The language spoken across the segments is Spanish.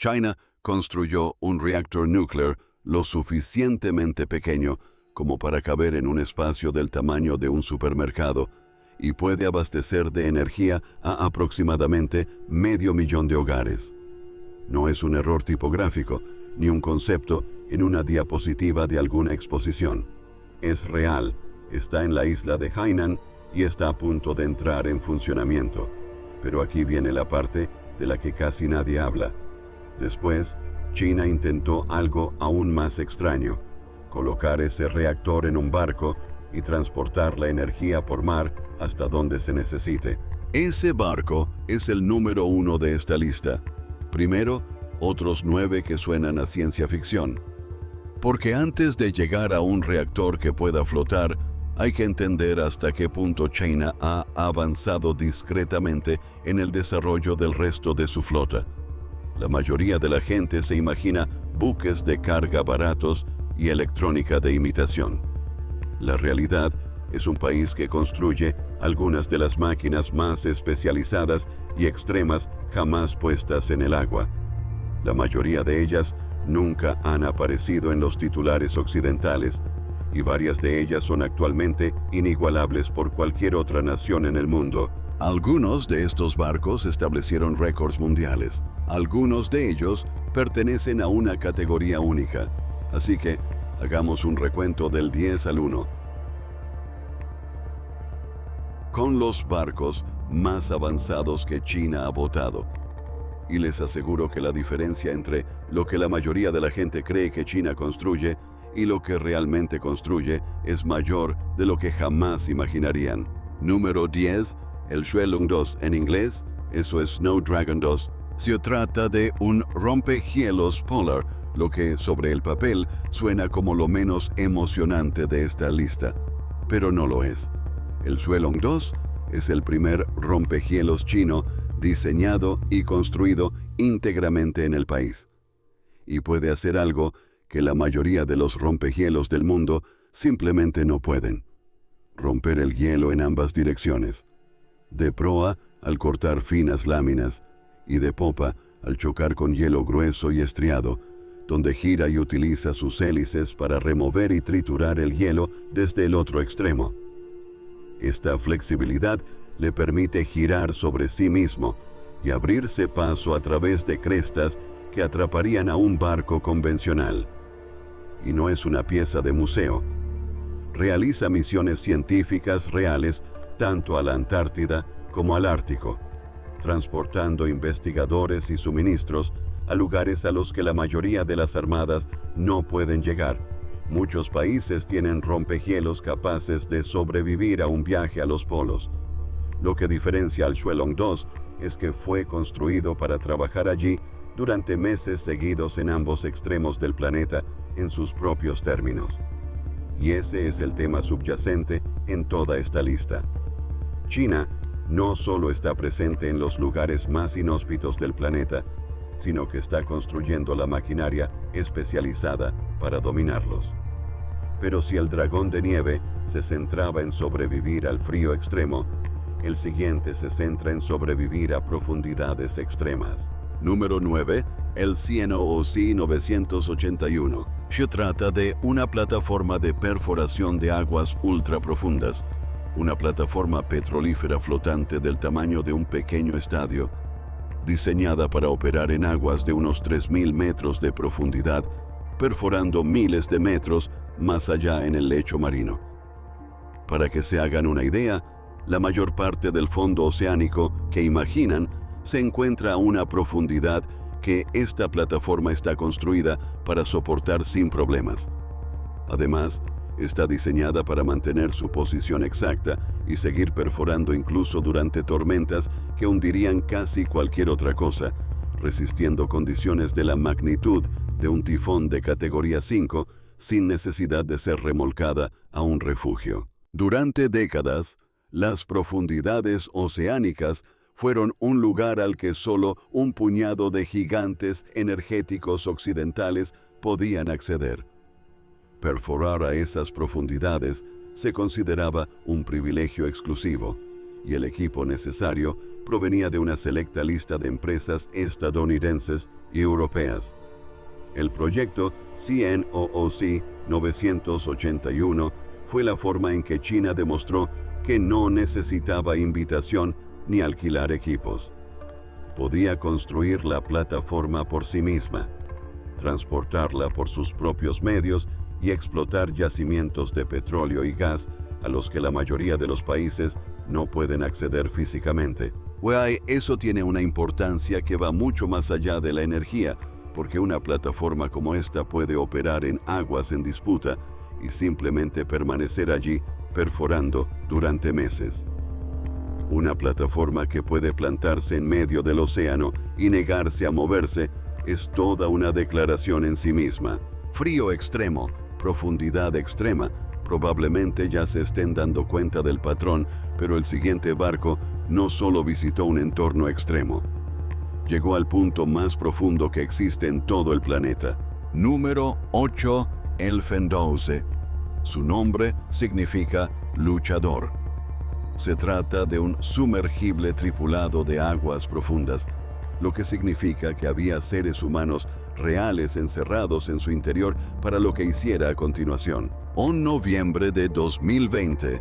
China construyó un reactor nuclear lo suficientemente pequeño como para caber en un espacio del tamaño de un supermercado y puede abastecer de energía a aproximadamente 500,000 de hogares. No es un error tipográfico ni un concepto en una diapositiva de alguna exposición. Es real, está en la isla de Hainan y está a punto de entrar en funcionamiento. Pero aquí viene la parte de la que casi nadie habla. Después, China intentó algo aún más extraño: colocar ese reactor en un barco y transportar la energía por mar hasta donde se necesite. Ese barco es el número 1 de esta lista. Primero, otros 9 que suenan a ciencia ficción. Porque antes de llegar a un reactor que pueda flotar, hay que entender hasta qué punto China ha avanzado discretamente en el desarrollo del resto de su flota. La mayoría de la gente se imagina buques de carga baratos y electrónica de imitación. La realidad es un país que construye algunas de las máquinas más especializadas y extremas jamás puestas en el agua. La mayoría de ellas nunca han aparecido en los titulares occidentales, y varias de ellas son actualmente inigualables por cualquier otra nación en el mundo. Algunos de estos barcos establecieron récords mundiales. Algunos de ellos pertenecen a una categoría única. Así que, hagamos un recuento del 10 al 1. Con los barcos más avanzados que China ha votado. Y les aseguro que la diferencia entre lo que la mayoría de la gente cree que China construye y lo que realmente construye es mayor de lo que jamás imaginarían. Número 10, el Xuelong 2 en inglés, eso es Snow Dragon 2. Se trata de un rompehielos polar, lo que sobre el papel suena como lo menos emocionante de esta lista, pero no lo es. El Xuelong 2 es el primer rompehielos chino diseñado y construido íntegramente en el país. Y puede hacer algo que la mayoría de los rompehielos del mundo simplemente no pueden: romper el hielo en ambas direcciones. De proa, al cortar finas láminas, y de popa, al chocar con hielo grueso y estriado, donde gira y utiliza sus hélices para remover y triturar el hielo desde el otro extremo. Esta flexibilidad le permite girar sobre sí mismo y abrirse paso a través de crestas que atraparían a un barco convencional. Y no es una pieza de museo. Realiza misiones científicas reales tanto a la Antártida como al Ártico, transportando investigadores y suministros a lugares a los que la mayoría de las armadas no pueden llegar. Muchos países tienen rompehielos capaces de sobrevivir a un viaje a los polos. Lo que diferencia al Xuelong 2 es que fue construido para trabajar allí durante meses seguidos en ambos extremos del planeta en sus propios términos. Y ese es el tema subyacente en toda esta lista. China no solo está presente en los lugares más inhóspitos del planeta, sino que está construyendo la maquinaria especializada para dominarlos. Pero si el dragón de nieve se centraba en sobrevivir al frío extremo, el siguiente se centra en sobrevivir a profundidades extremas. Número 9. El CNOOC 981. Se trata de una plataforma de perforación de aguas ultraprofundas, una plataforma petrolífera flotante del tamaño de un pequeño estadio, diseñada para operar en aguas de unos 3.000 metros de profundidad, perforando miles de metros más allá en el lecho marino. Para que se hagan una idea, la mayor parte del fondo oceánico que imaginan se encuentra a una profundidad que esta plataforma está construida para soportar sin problemas. Además, está diseñada para mantener su posición exacta y seguir perforando incluso durante tormentas que hundirían casi cualquier otra cosa, resistiendo condiciones de la magnitud de un tifón de categoría 5 sin necesidad de ser remolcada a un refugio. Durante décadas, las profundidades oceánicas fueron un lugar al que solo un puñado de gigantes energéticos occidentales podían acceder. Perforar a esas profundidades se consideraba un privilegio exclusivo, y el equipo necesario provenía de una selecta lista de empresas estadounidenses y europeas. El proyecto CNOOC 981 fue la forma en que China demostró que no necesitaba invitación ni alquilar equipos. Podía construir la plataforma por sí misma, transportarla por sus propios medios y explotar yacimientos de petróleo y gas a los que la mayoría de los países no pueden acceder físicamente. Eso tiene una importancia que va mucho más allá de la energía, porque una plataforma como esta puede operar en aguas en disputa y simplemente permanecer allí perforando durante meses. Una plataforma que puede plantarse en medio del océano y negarse a moverse es toda una declaración en sí misma. Frío extremo, profundidad extrema, probablemente ya se estén dando cuenta del patrón, pero el siguiente barco no solo visitó un entorno extremo, llegó al punto más profundo que existe en todo el planeta. Número 8. Elfendose. Su nombre significa luchador. Se trata de un sumergible tripulado de aguas profundas, lo que significa que había seres humanos reales encerrados en su interior para lo que hiciera a continuación. En noviembre de 2020,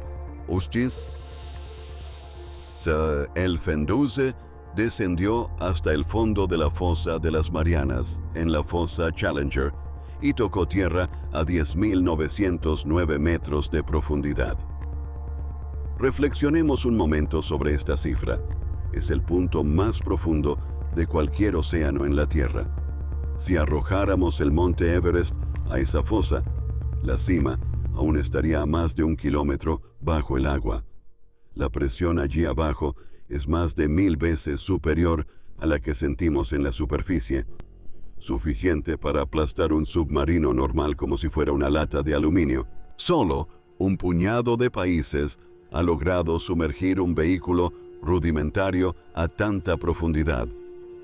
Elfendose descendió hasta el fondo de la fosa de las Marianas, en la fosa Challenger, y tocó tierra a 10.909 metros de profundidad. Reflexionemos un momento sobre esta cifra. Es el punto más profundo de cualquier océano en la Tierra. Si arrojáramos el monte Everest a esa fosa, la cima aún estaría a más de 1 kilómetro bajo el agua. La presión allí abajo es más de 1000 veces superior a la que sentimos en la superficie, suficiente para aplastar un submarino normal como si fuera una lata de aluminio. Solo un puñado de países ha logrado sumergir un vehículo rudimentario a tanta profundidad,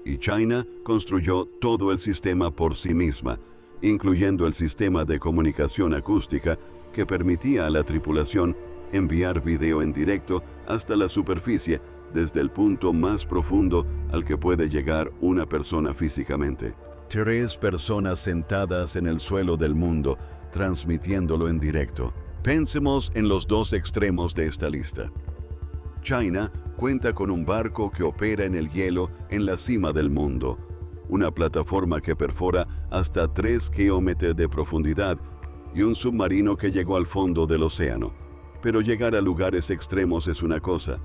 y China construyó todo el sistema por sí misma, incluyendo el sistema de comunicación acústica que permitía a la tripulación enviar video en directo hasta la superficie desde el punto más profundo al que puede llegar una persona físicamente. 3 personas sentadas en el suelo del mundo, transmitiéndolo en directo. Pensemos en los 2 extremos de esta lista. China cuenta con un barco que opera en el hielo en la cima del mundo, una plataforma que perfora hasta 3 kilómetros de profundidad y un submarino que llegó al fondo del océano. Pero llegar a lugares extremos es una cosa.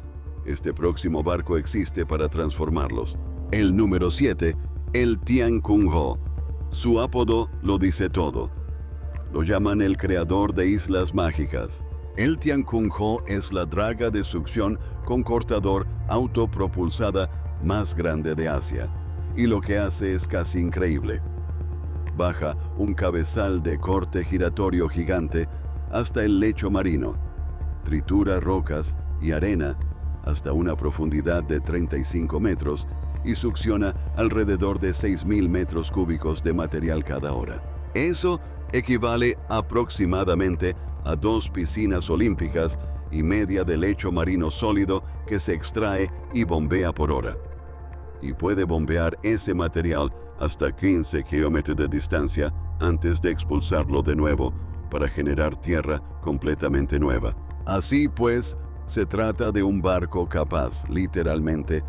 Este próximo barco existe para transformarlos. El número 7, el Tiankunho. Su apodo lo dice todo. Lo llaman el creador de islas mágicas. El Tiankunho es la draga de succión con cortador autopropulsada más grande de Asia. Y lo que hace es casi increíble. Baja un cabezal de corte giratorio gigante hasta el lecho marino. Tritura rocas y arena hasta una profundidad de 35 metros y succiona alrededor de 6.000 metros cúbicos de material cada hora. Eso equivale aproximadamente a 2 piscinas olímpicas y media de lecho marino sólido que se extrae y bombea por hora. Y puede bombear ese material hasta 15 kilómetros de distancia antes de expulsarlo de nuevo para generar tierra completamente nueva. Así pues, se trata de un barco capaz, literalmente,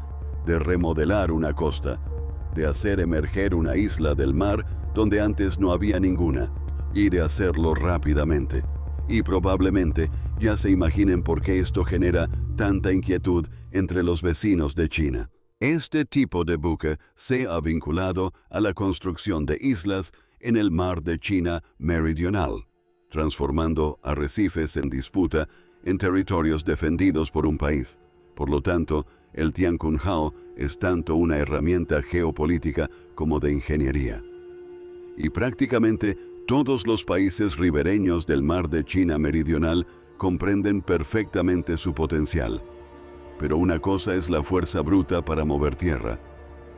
de remodelar una costa, de hacer emerger una isla del mar donde antes no había ninguna, y de hacerlo rápidamente. Y probablemente ya se imaginen por qué esto genera tanta inquietud entre los vecinos de China. Este tipo de buque se ha vinculado a la construcción de islas en el mar de China Meridional, transformando arrecifes en disputa en territorios defendidos por un país. Por lo tanto, el Tiankunho es tanto una herramienta geopolítica como de ingeniería. Y prácticamente todos los países ribereños del mar de China Meridional comprenden perfectamente su potencial. Pero una cosa es la fuerza bruta para mover tierra.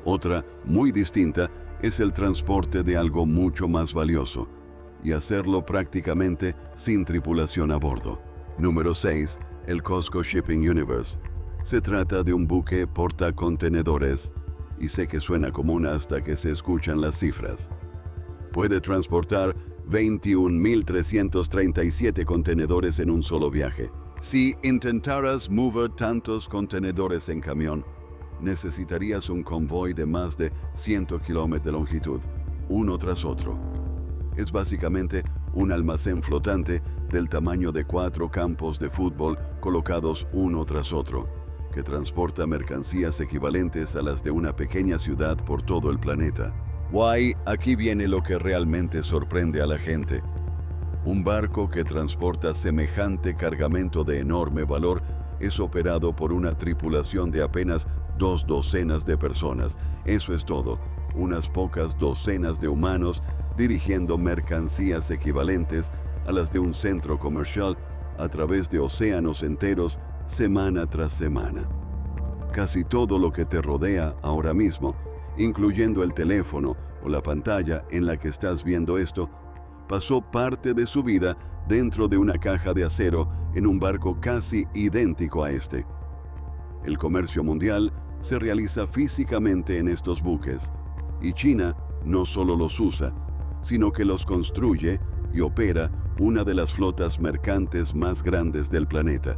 Otra, muy distinta, es el transporte de algo mucho más valioso, y hacerlo prácticamente sin tripulación a bordo. Número 6. El COSCO Shipping Universe. Se trata de un buque portacontenedores, y sé que suena común hasta que se escuchan las cifras. Puede transportar 21.337 contenedores en un solo viaje. Si intentaras mover tantos contenedores en camión, necesitarías un convoy de más de 100 kilómetros de longitud, uno tras otro. Es básicamente un almacén flotante del tamaño de 4 campos de fútbol colocados uno tras otro, que transporta mercancías equivalentes a las de una pequeña ciudad por todo el planeta. Guay, aquí viene lo que realmente sorprende a la gente. Un barco que transporta semejante cargamento de enorme valor es operado por una tripulación de apenas 2 docenas de personas. Eso es todo, unas pocas docenas de humanos dirigiendo mercancías equivalentes a las de un centro comercial a través de océanos enteros semana tras semana. Casi todo lo que te rodea ahora mismo, incluyendo el teléfono o la pantalla en la que estás viendo esto, pasó parte de su vida dentro de una caja de acero en un barco casi idéntico a este. El comercio mundial se realiza físicamente en estos buques, y China no solo los usa, sino que los construye y opera una de las flotas mercantes más grandes del planeta,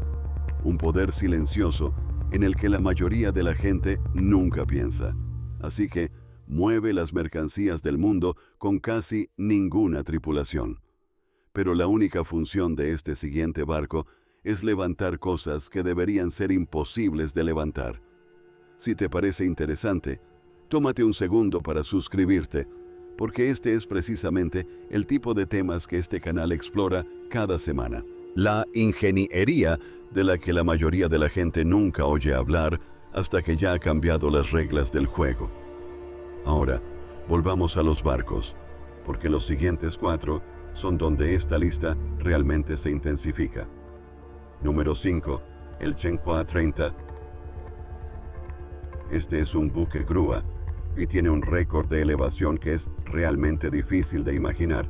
un poder silencioso en el que la mayoría de la gente nunca piensa. Así que mueve las mercancías del mundo con casi ninguna tripulación. Pero la única función de este siguiente barco es levantar cosas que deberían ser imposibles de levantar. Si te parece interesante, tómate un segundo para suscribirte, porque este es precisamente el tipo de temas que este canal explora cada semana. La ingeniería de la que la mayoría de la gente nunca oye hablar hasta que ya ha cambiado las reglas del juego. Ahora, volvamos a los barcos, porque los siguientes 4 son donde esta lista realmente se intensifica. Número 5, el Chenhua 30. Este es un buque grúa y tiene un récord de elevación que es realmente difícil de imaginar.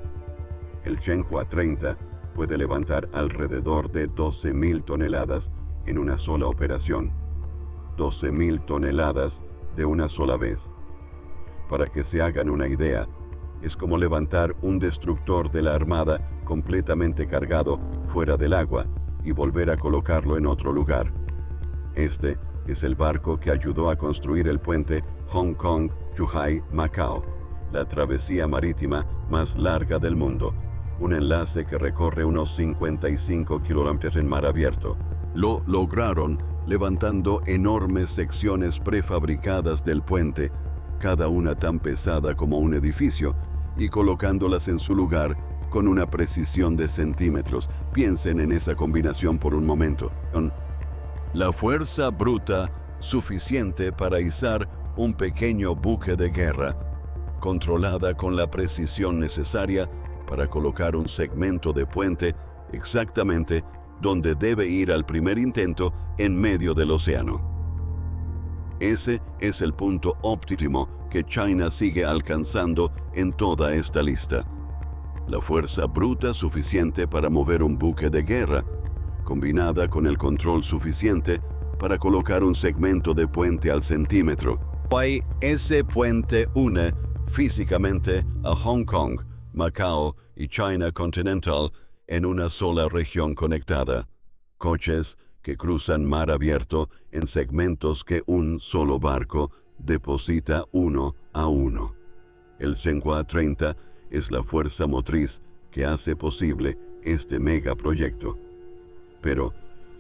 El Chenhua 30 puede levantar alrededor de 12.000 toneladas en una sola operación. 12.000 toneladas de una sola vez. Para que se hagan una idea, es como levantar un destructor de la Armada completamente cargado fuera del agua y volver a colocarlo en otro lugar. Este es el barco que ayudó a construir el puente Hong Kong-Zhuhai-Macao, la travesía marítima más larga del mundo, un enlace que recorre unos 55 kilómetros en mar abierto. Lo lograron levantando enormes secciones prefabricadas del puente, cada una tan pesada como un edificio, y colocándolas en su lugar con una precisión de centímetros. Piensen en esa combinación por un momento. La fuerza bruta suficiente para izar un pequeño buque de guerra, controlada con la precisión necesaria para colocar un segmento de puente exactamente donde debe ir al primer intento en medio del océano. Ese es el punto óptimo que China sigue alcanzando en toda esta lista. La fuerza bruta suficiente para mover un buque de guerra, combinada con el control suficiente para colocar un segmento de puente al centímetro. Ese puente une físicamente a Hong Kong, Macao y China Continental en una sola región conectada. Coches que cruzan mar abierto en segmentos que un solo barco deposita uno a uno. El Chenhua 30 es la fuerza motriz que hace posible este megaproyecto. Pero,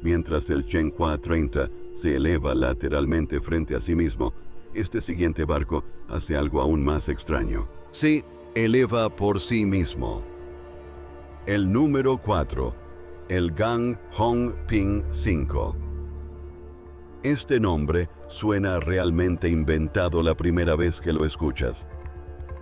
mientras el Chenhua 30 se eleva lateralmente frente a sí mismo, este siguiente barco hace algo aún más extraño. Se eleva por sí mismo. El número 4, el Gang Hongping 5. Este nombre suena realmente inventado la primera vez que lo escuchas.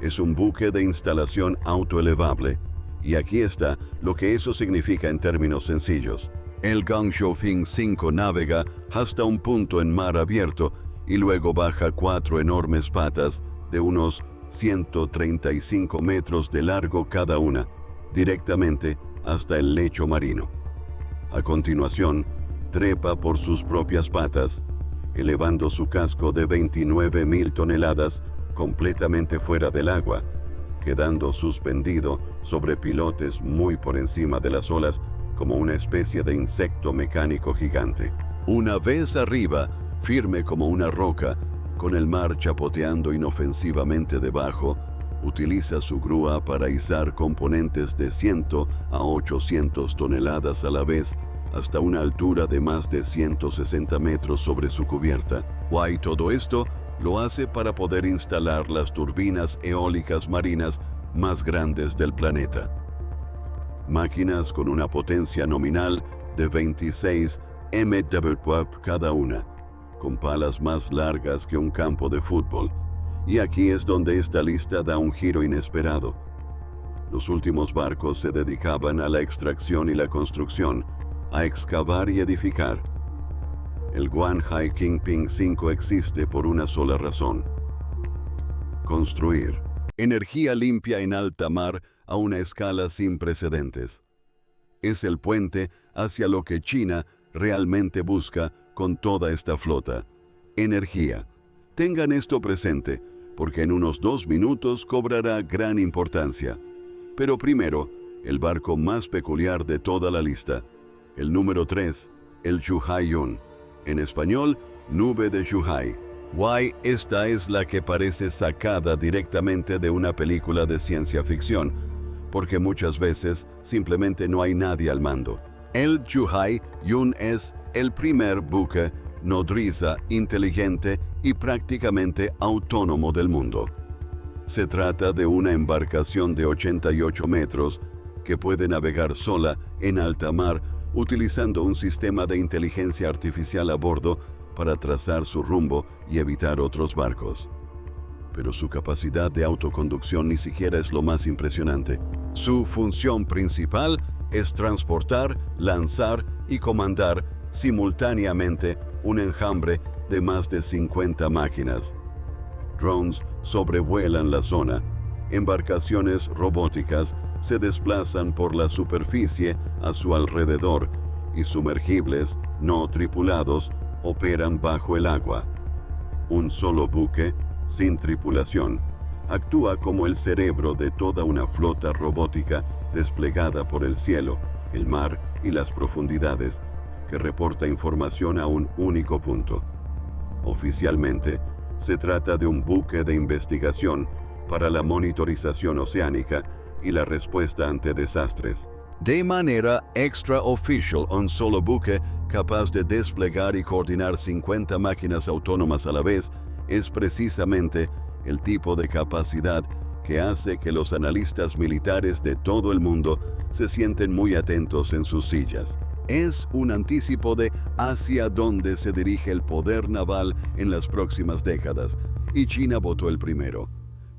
Es un buque de instalación autoelevable, y aquí está lo que eso significa en términos sencillos. El Gang Hongping 5 navega hasta un punto en mar abierto y luego baja 4 enormes patas de unos 135 metros de largo cada una, directamente hasta el lecho marino. A continuación, trepa por sus propias patas, elevando su casco de 29.000 toneladas completamente fuera del agua, quedando suspendido sobre pilotes muy por encima de las olas como una especie de insecto mecánico gigante. Una vez arriba, firme como una roca, con el mar chapoteando inofensivamente debajo, utiliza su grúa para izar componentes de 100 a 800 toneladas a la vez hasta una altura de más de 160 metros sobre su cubierta. Y todo esto lo hace para poder instalar las turbinas eólicas marinas más grandes del planeta. Máquinas con una potencia nominal de 26 MW cada una, con palas más largas que un campo de fútbol. Y aquí es donde esta lista da un giro inesperado. Los últimos barcos se dedicaban a la extracción y la construcción, a excavar y edificar. El Guanhai Qingping 5 existe por una sola razón: construir. Energía limpia en alta mar a una escala sin precedentes. Es el puente hacia lo que China realmente busca con toda esta flota: energía. Tengan esto presente, porque en unos 2 minutos cobrará gran importancia. Pero primero, el barco más peculiar de toda la lista, el número 3, el Zhuhai-Yun. En español, nube de Zhuhai. Esta es la que parece sacada directamente de una película de ciencia ficción, porque muchas veces simplemente no hay nadie al mando. El Zhuhai-Yun es el primer buque nodriza inteligente y prácticamente autónomo del mundo. Se trata de una embarcación de 88 metros que puede navegar sola en alta mar utilizando un sistema de inteligencia artificial a bordo para trazar su rumbo y evitar otros barcos. Pero su capacidad de autoconducción ni siquiera es lo más impresionante. Su función principal es transportar, lanzar y comandar simultáneamente un enjambre de más de 50 máquinas. Drones sobrevuelan la zona. Embarcaciones robóticas se desplazan por la superficie a su alrededor y sumergibles no tripulados operan bajo el agua. Un solo buque, sin tripulación, actúa como el cerebro de toda una flota robótica desplegada por el cielo, el mar y las profundidades, que reporta información a un único punto. Oficialmente, se trata de un buque de investigación para la monitorización oceánica y la respuesta ante desastres. De manera extraoficial, un solo buque capaz de desplegar y coordinar 50 máquinas autónomas a la vez es precisamente el tipo de capacidad que hace que los analistas militares de todo el mundo se sienten muy atentos en sus sillas. Es un anticipo de hacia dónde se dirige el poder naval en las próximas décadas, y China votó el primero.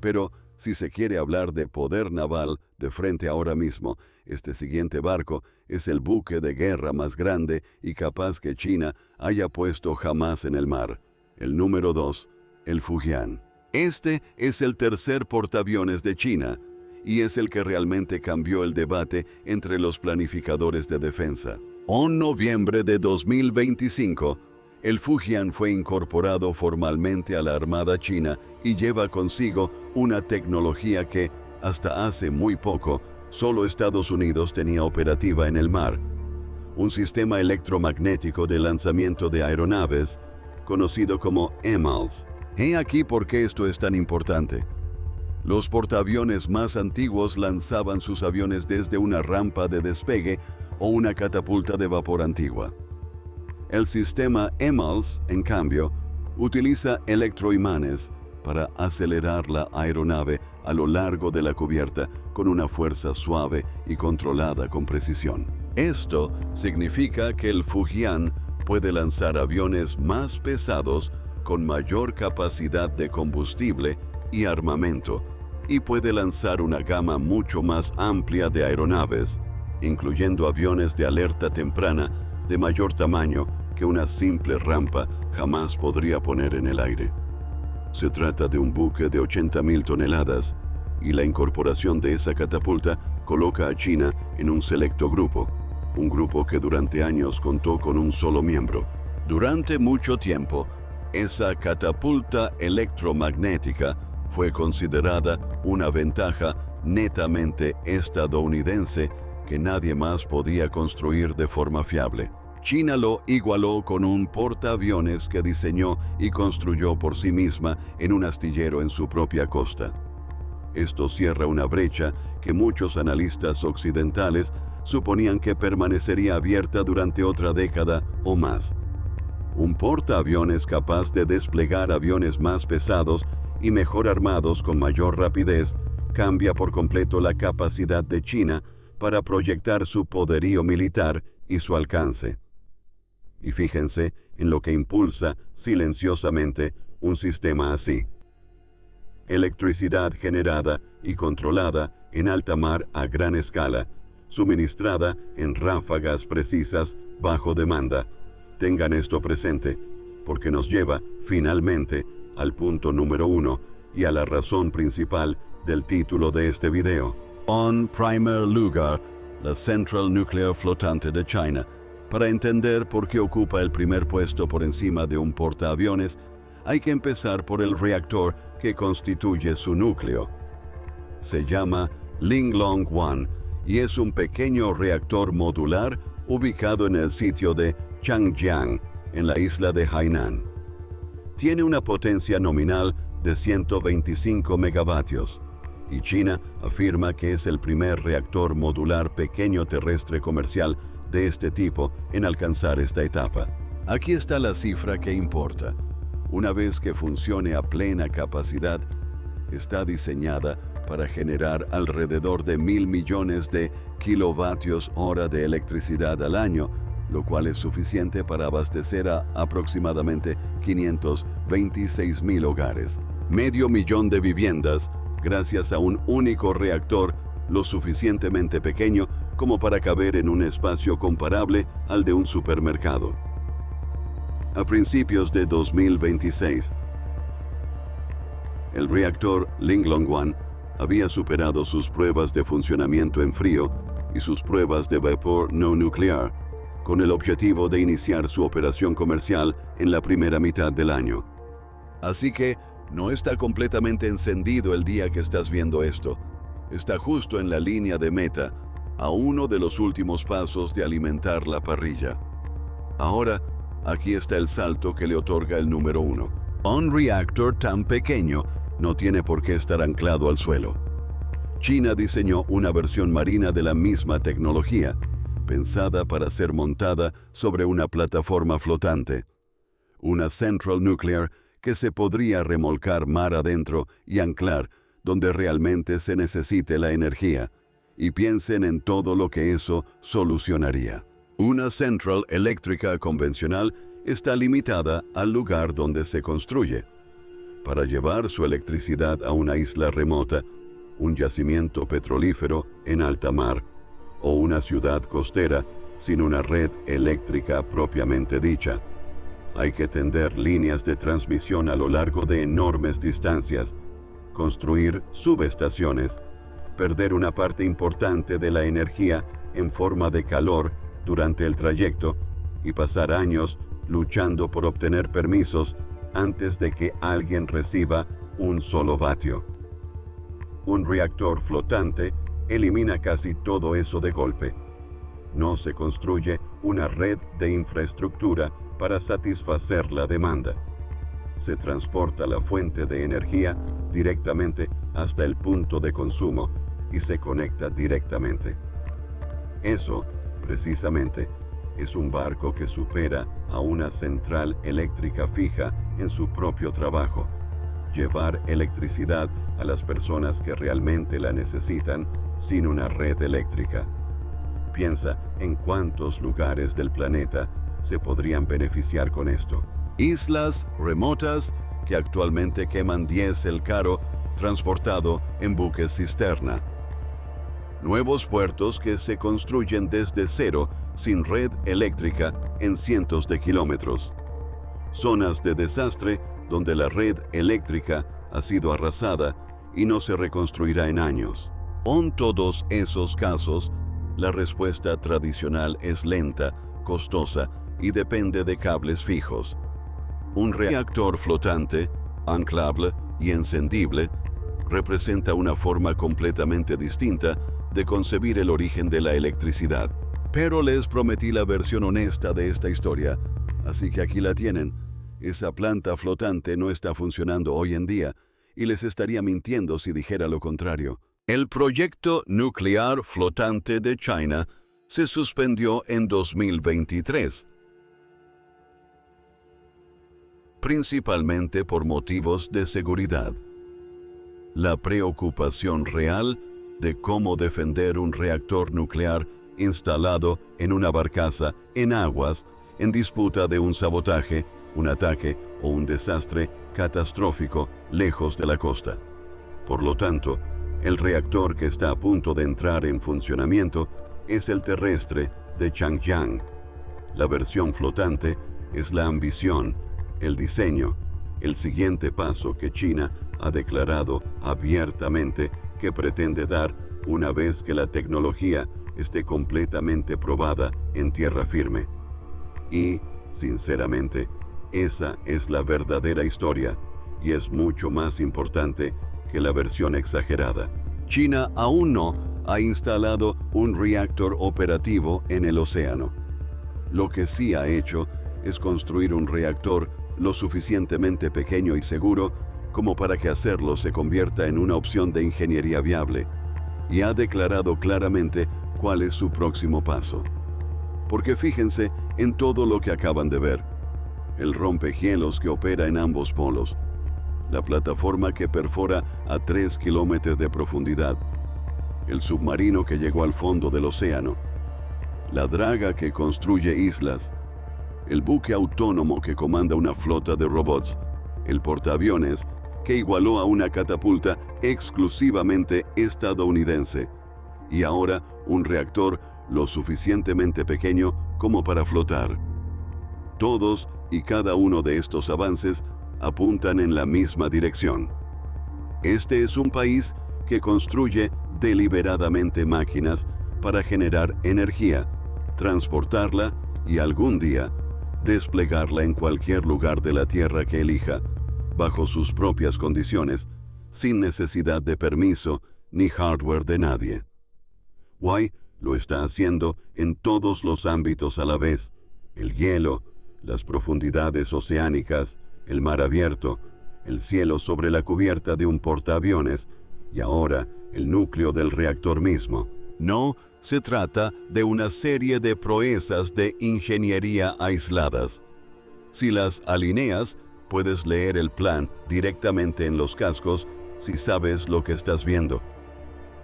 Pero si se quiere hablar de poder naval de frente ahora mismo, este siguiente barco es el buque de guerra más grande y capaz que China haya puesto jamás en el mar. El número 2, el Fujian. Este es el tercer portaaviones de China y es el que realmente cambió el debate entre los planificadores de defensa. En noviembre de 2025, el Fujian fue incorporado formalmente a la Armada China y lleva consigo una tecnología que, hasta hace muy poco, solo Estados Unidos tenía operativa en el mar. Un sistema electromagnético de lanzamiento de aeronaves, conocido como EMALS. He aquí por qué esto es tan importante. Los portaaviones más antiguos lanzaban sus aviones desde una rampa de despegue o una catapulta de vapor antigua. El sistema EMALS, en cambio, utiliza electroimanes para acelerar la aeronave a lo largo de la cubierta con una fuerza suave y controlada con precisión. Esto significa que el Fujian puede lanzar aviones más pesados con mayor capacidad de combustible y armamento, y puede lanzar una gama mucho más amplia de aeronaves, incluyendo aviones de alerta temprana de mayor tamaño que una simple rampa jamás podría poner en el aire. Se trata de un buque de 80.000 toneladas, y la incorporación de esa catapulta coloca a China en un selecto grupo, un grupo que durante años contó con un solo miembro. Durante mucho tiempo, esa catapulta electromagnética fue considerada una ventaja netamente estadounidense que nadie más podía construir de forma fiable. China lo igualó con un portaaviones que diseñó y construyó por sí misma en un astillero en su propia costa. Esto cierra una brecha que muchos analistas occidentales suponían que permanecería abierta durante otra década o más. Un portaaviones capaz de desplegar aviones más pesados y mejor armados con mayor rapidez cambia por completo la capacidad de China para proyectar su poderío militar y su alcance. Y fíjense en lo que impulsa silenciosamente un sistema así. Electricidad generada y controlada en alta mar a gran escala, suministrada en ráfagas precisas bajo demanda. Tengan esto presente, porque nos lleva, finalmente, al punto número 1 y a la razón principal del título de este video. En primer lugar, la Central Nuclear Flotante de China. Para entender por qué ocupa el primer puesto por encima de un portaaviones, hay que empezar por el reactor que constituye su núcleo. Se llama Linglong-1 y es un pequeño reactor modular ubicado en el sitio de Changjiang, en la isla de Hainan. Tiene una potencia nominal de 125 megavatios, y China afirma que es el primer reactor modular pequeño terrestre comercial de este tipo en alcanzar esta etapa. Aquí está la cifra que importa. Una vez que funcione a plena capacidad, está diseñada para generar alrededor de 1.000 millones de kilovatios hora de electricidad al año, lo cual es suficiente para abastecer a aproximadamente 526.000 hogares, 500.000 de viviendas, gracias a un único reactor lo suficientemente pequeño como para caber en un espacio comparable al de un supermercado. A principios de 2026, el reactor Linglong-1 había superado sus pruebas de funcionamiento en frío y sus pruebas de vapor no nuclear, con el objetivo de iniciar su operación comercial en la primera mitad del año. Así que no está completamente encendido el día que estás viendo esto. Está justo en la línea de meta, a uno de los últimos pasos de alimentar la parrilla. Ahora, aquí está el salto que le otorga el número 1. Un reactor tan pequeño no tiene por qué estar anclado al suelo. China diseñó una versión marina de la misma tecnología, pensada para ser montada sobre una plataforma flotante. Una Central Nuclear que se podría remolcar mar adentro y anclar donde realmente se necesite la energía. Y piensen en todo lo que eso solucionaría. Una central eléctrica convencional está limitada al lugar donde se construye. Para llevar su electricidad a una isla remota, un yacimiento petrolífero en alta mar, o una ciudad costera sin una red eléctrica propiamente dicha, hay que tender líneas de transmisión a lo largo de enormes distancias, construir subestaciones, perder una parte importante de la energía en forma de calor durante el trayecto y pasar años luchando por obtener permisos antes de que alguien reciba un solo vatio. Un reactor flotante elimina casi todo eso de golpe. No se construye una red de infraestructura para satisfacer la demanda. Se transporta la fuente de energía directamente hasta el punto de consumo y se conecta directamente. Eso, precisamente, es un barco que supera a una central eléctrica fija en su propio trabajo. Llevar electricidad a las personas que realmente la necesitan sin una red eléctrica. Piensa en cuántos lugares del planeta se podrían beneficiar con esto. Islas remotas que actualmente queman diésel caro transportado en buques cisterna. Nuevos puertos que se construyen desde cero sin red eléctrica en cientos de kilómetros. Zonas de desastre donde la red eléctrica ha sido arrasada y no se reconstruirá en años. En todos esos casos, La respuesta tradicional es lenta, costosa y depende de cables fijos. Un reactor flotante, anclable y encendible, representa una forma completamente distinta de concebir el origen de la electricidad. Pero les prometí la versión honesta de esta historia, así que aquí la tienen. Esa planta flotante no está funcionando hoy en día, y les estaría mintiendo si dijera lo contrario. El proyecto nuclear flotante de China se suspendió en 2023, principalmente por motivos de seguridad. La preocupación real de cómo defender un reactor nuclear instalado en una barcaza en aguas en disputa de un sabotaje, un ataque o un desastre catastrófico lejos de la costa. Por lo tanto, el reactor que está a punto de entrar en funcionamiento es el terrestre de Changjiang. La versión flotante es la ambición, el diseño, el siguiente paso que China ha declarado abiertamente que pretende dar una vez que la tecnología esté completamente probada en tierra firme. Y, sinceramente, esa es la verdadera historia y es mucho más importante que la versión exagerada. China aún no ha instalado un reactor operativo en el océano. Lo que sí ha hecho es construir un reactor lo suficientemente pequeño y seguro como para que hacerlo se convierta en una opción de ingeniería viable, y ha declarado claramente cuál es su próximo paso. Porque fíjense en todo lo que acaban de ver: el rompehielos que opera en ambos polos, la plataforma que perfora a 3 kilómetros de profundidad, el submarino que llegó al fondo del océano, la draga que construye islas, el buque autónomo que comanda una flota de robots, el portaaviones que igualó a una catapulta exclusivamente estadounidense, y ahora un reactor lo suficientemente pequeño como para flotar. Todos y cada uno de estos avances apuntan en la misma dirección. Este es un país que construye deliberadamente máquinas para generar energía, transportarla y algún día desplegarla en cualquier lugar de la Tierra que elija, bajo sus propias condiciones, sin necesidad de permiso ni hardware de nadie. Huawei lo está haciendo en todos los ámbitos a la vez: el hielo, las profundidades oceánicas, el mar abierto, el cielo sobre la cubierta de un portaaviones y ahora el núcleo del reactor mismo. No se trata de una serie de proezas de ingeniería aisladas. Si las alineas, puedes leer el plan directamente en los cascos si sabes lo que estás viendo.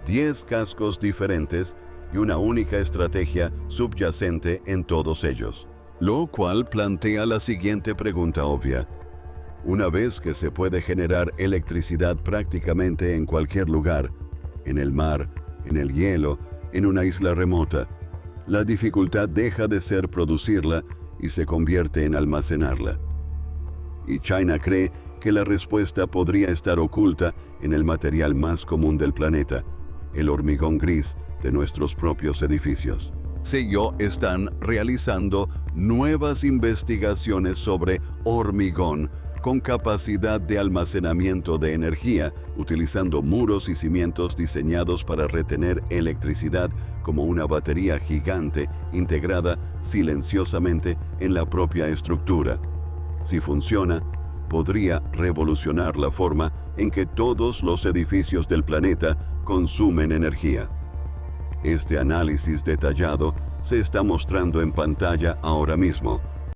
10 cascos diferentes y una única estrategia subyacente en todos ellos. Lo cual plantea la siguiente pregunta obvia. Una vez que se puede generar electricidad prácticamente en cualquier lugar, en el mar, en el hielo, en una isla remota, la dificultad deja de ser producirla y se convierte en almacenarla. Y China cree que la respuesta podría estar oculta en el material más común del planeta, el hormigón gris de nuestros propios edificios. CIO están realizando nuevas investigaciones sobre hormigón con capacidad de almacenamiento de energía, utilizando muros y cimientos diseñados para retener electricidad como una batería gigante integrada silenciosamente en la propia estructura. Si funciona, podría revolucionar la forma en que todos los edificios del planeta consumen energía. Este análisis detallado se está mostrando en pantalla ahora mismo,